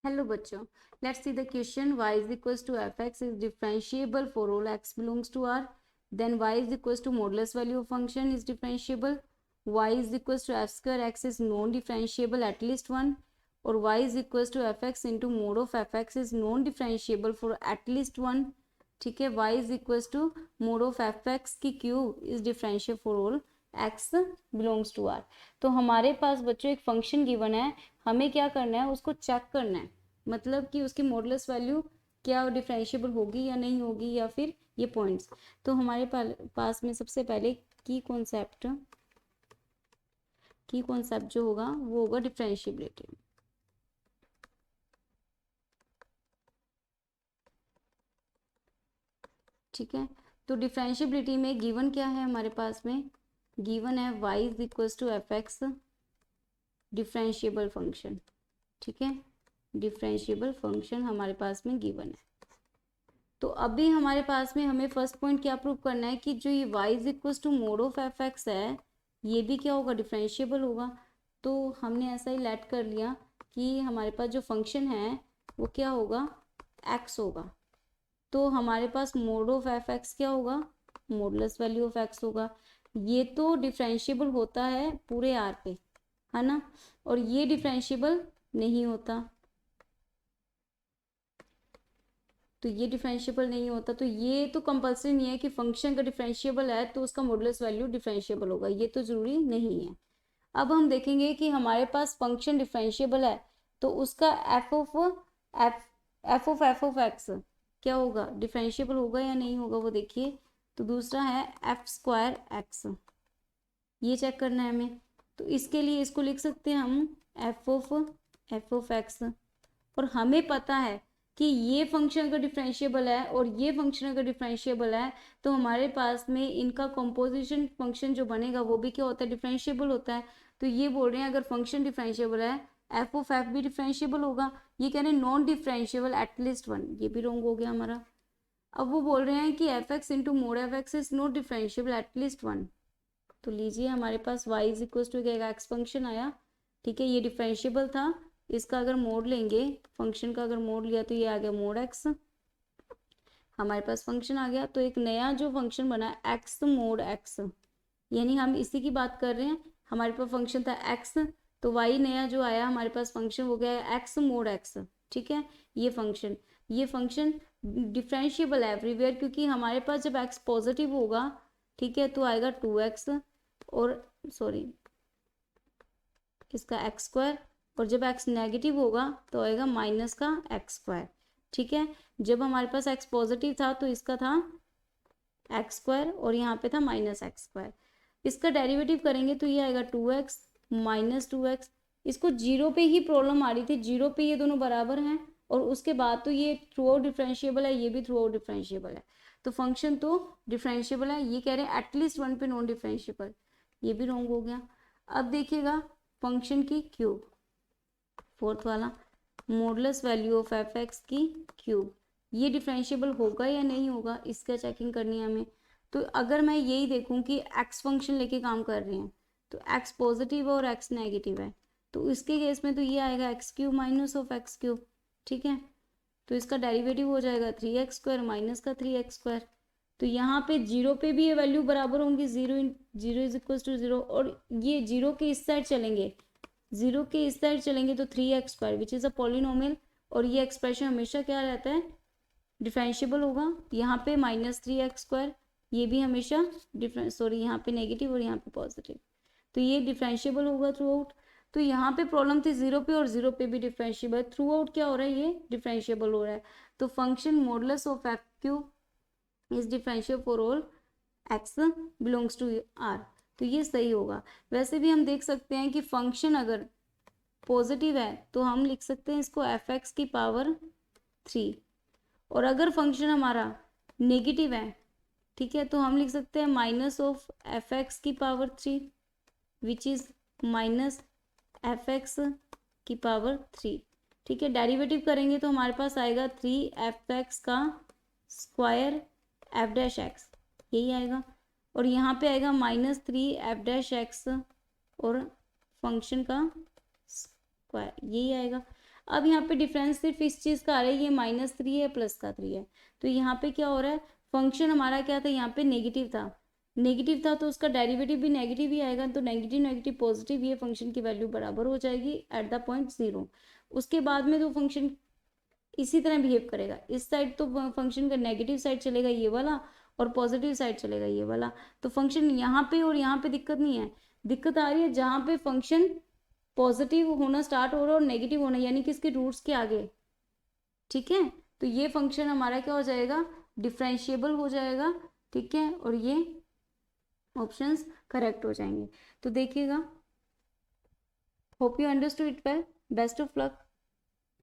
Hello बच्चों, let's see the question y is equals to F x is differentiable for all x belongs to r. Then y is equals to modulus value of function is differentiable. y is equals to F square x is non differentiable at least one. और y is equals to F x into mod of F x is non differentiable for at least one. ठीक है, y is equals to mod of F X की cube is differentiable for all x belongs to r. तो हमारे पास बच्चों एक function given है, हमें क्या करना है, उसको चेक करना है, मतलब कि उसकी मॉडुलस वैल्यू क्या डिफरेंशिएबल होगी या नहीं होगी, या फिर ये पॉइंट्स. तो हमारे पास में सबसे पहले की कॉन्सेप्ट जो होगा वो होगा डिफरेंशिएबिलिटी. ठीक है, तो डिफरेंशिएबिलिटी में गिवन क्या है, हमारे पास में गिवन है y is equals to F x differentiable function. ठीक है, डिफरेंशिएबल फंक्शन हमारे पास में गिवन है. तो अभी हमारे पास में हमें फर्स्ट पॉइंट क्या प्रूव करना है कि जो ये y is equals to mod of F x है, ये भी क्या होगा, डिफरेंशिएबल होगा. तो हमने ऐसा ही लेट कर लिया कि हमारे पास जो फंक्शन है वो क्या होगा, x होगा. तो हमारे पास मोड ऑफ एफ एक्स क्या होगा, मॉडुलस वैल्यू ऑफ x होगा. ये तो डिफरेंशिएबल होता है पूरे r पे, है ना, और ये डिफरेंशिएबल नहीं होता. तो ये डिफरेंशिएबल नहीं होता, तो ये तो कंपल्सरी नहीं है कि फंक्शन का डिफरेंशिएबल है तो उसका मॉडुलस वैल्यू डिफरेंशिएबल होगा, ये तो ज़रूरी नहीं है. अब हम देखेंगे कि हमारे पास फंक्शन डिफरेंशिएबल है तो उसका एफ ऑफ एक्स क्या होगा, डिफरेंशिएबल होगा या नहीं होगा, वो देखिए. तो दूसरा है एफ स्क्वायर एक्स, ये चेक करना है हमें. तो इसके लिए इसको लिख सकते हैं हम एफ ऑफ एक्स. और हमें पता है कि ये फंक्शन अगर डिफरेंशिएबल है और ये फंक्शन अगर डिफरेंशिएबल है तो हमारे पास में इनका कंपोजिशन फंक्शन जो बनेगा वो भी क्या होता है, डिफरेंशिएबल होता है. तो ये बोल रहे हैं अगर फंक्शन डिफरेंशिएबल है एफ ऑफ एफ भी डिफरेंशिएबल होगा. ये कह रहे हैं non differentiable at least one, ये भी रॉन्ग हो गया हमारा. अब वो बोल रहे हैं कि f x into mod f x is not differentiable at least one. तो लीजिए हमारे पास y is equal to x function आया. ठीक है, ये डिफरेंशिएबल था, इसका अगर मोड लेंगे, फंक्शन का अगर मोड लिया तो ये आ गया मोड एक्स. हमारे पास फंक्शन आ गया, तो एक नया जो फंक्शन बना एक्स मोड एक्स, यानी हम इसी की बात कर रहे हैं. हमारे पास फंक्शन था एक्स, तो y नया जो आया हमारे पास फंक्शन हो गया एक्स मोड एक्स. ठीक है, ये फंक्शन डिफरेंशिएबल है एवरीवेयर, क्योंकि हमारे पास जब x पॉजिटिव होगा, ठीक है, तो आएगा 2x और सॉरी इसका एक्स स्क्वायर, और जब x नेगेटिव होगा तो आएगा माइनस का एक्स स्क्वायर. ठीक है, जब हमारे पास x पॉजिटिव था तो इसका था एक्स स्क्वायर और यहाँ पे था माइनस एक्स स्क्वायर. इसका डेरिवेटिव करेंगे तो ये आएगा 2x माइनस 2x. इसको जीरो पे ही प्रॉब्लम आ रही थी, जीरो पे ये दोनों बराबर हैं, और उसके बाद तो ये थ्रू आउट डिफरेंशिएबल है, ये भी थ्रू आउट डिफरेंशिएबल है. तो फंक्शन तो डिफरेंशिएबल है, ये कह रहे हैं एटलीस्ट वन पे नॉन डिफरेंशिएबल, ये भी रॉन्ग हो गया. अब देखिएगा फंक्शन की क्यूब, फोर्थ वाला modulus value of F X की क्यूब, ये डिफरेंशिएबल होगा या नहीं होगा, इसका चेकिंग करनी है हमें. तो अगर मैं यही देखूं कि एक्स फंक्शन लेके काम कर रहे हैं तो एक्स पॉजिटिव है और एक्स नेगेटिव है, तो इसके केस में तो ये आएगा x cube minus of x cube. ठीक है, तो इसका डेरिवेटिव हो जाएगा 3x स्क्वायर माइनस का 3x स्क्वायर. तो यहाँ पे जीरो पे भी ये वैल्यू बराबर होंगी, zero is equal to zero, और ये जीरो के इस साइड चलेंगे, जीरो के इस साइड चलेंगे तो 3x square which is a polynomial, और ये एक्सप्रेशन हमेशा क्या रहता है, डिफरेंशिएबल होगा. यहाँ पे -3x स्क्वायर, ये भी हमेशा यहाँ पे नेगेटिव और यहाँ पे पॉजिटिव, तो ये डिफरेंशिएबल होगा थ्रू आउट. तो यहाँ पे प्रॉब्लम थी जीरो पे, और जीरो पे भी डिफरेंशिएबल, थ्रू आउट क्या हो रहा है, ये डिफरेंशिएबल हो रहा है. तो function modulus of f cube is differentiable for all x belongs to R. तो ये सही होगा. वैसे भी हम देख सकते हैं कि फंक्शन अगर पॉजिटिव है तो हम लिख सकते हैं इसको एफ एक्स की पावर 3, और अगर फंक्शन हमारा नेगेटिव है, ठीक है, तो हम लिख सकते हैं माइनस ऑफ एफ एक्स की power 3 which is minus F X की पावर 3. ठीक है, डेरिवेटिव करेंगे तो हमारे पास आएगा 3f(x) का स्क्वायर एफ डैश एक्स, यही आएगा, और यहाँ पे आएगा -3f(x) और फंक्शन का स्क्वायर, यही आएगा. अब यहाँ पे डिफरेंस सिर्फ इस चीज़ का आ रहा है, ये -3 है प्लस का 3 है, तो यहाँ पे क्या हो रहा है, फंक्शन हमारा क्या था, यहाँ पे नेगेटिव था तो उसका डेरिवेटिव भी नेगेटिव ही आएगा, तो नेगेटिव नेगेटिव पॉजिटिव, ये फंक्शन की वैल्यू बराबर हो जाएगी एट द पॉइंट 0। उसके बाद में तो फंक्शन इसी तरह बिहेव करेगा, इस साइड तो फंक्शन का नेगेटिव साइड चलेगा ये वाला और पॉजिटिव साइड चलेगा ये वाला, तो फंक्शन यहाँ पे और यहाँ पे दिक्कत नहीं है, दिक्कत आ रही है जहाँ पे फंक्शन पॉजिटिव होना स्टार्ट हो रहा है और नेगेटिव होना, यानी कि इसके रूट्स के आगे, ठीक है, तो ये फंक्शन हमारा क्या हो जाएगा, डिफरेंशिएबल हो जाएगा, ठीक है, और ये ऑप्शंस करेक्ट हो जाएंगे। तो देखिएगा, hope you understood it well, best of luck.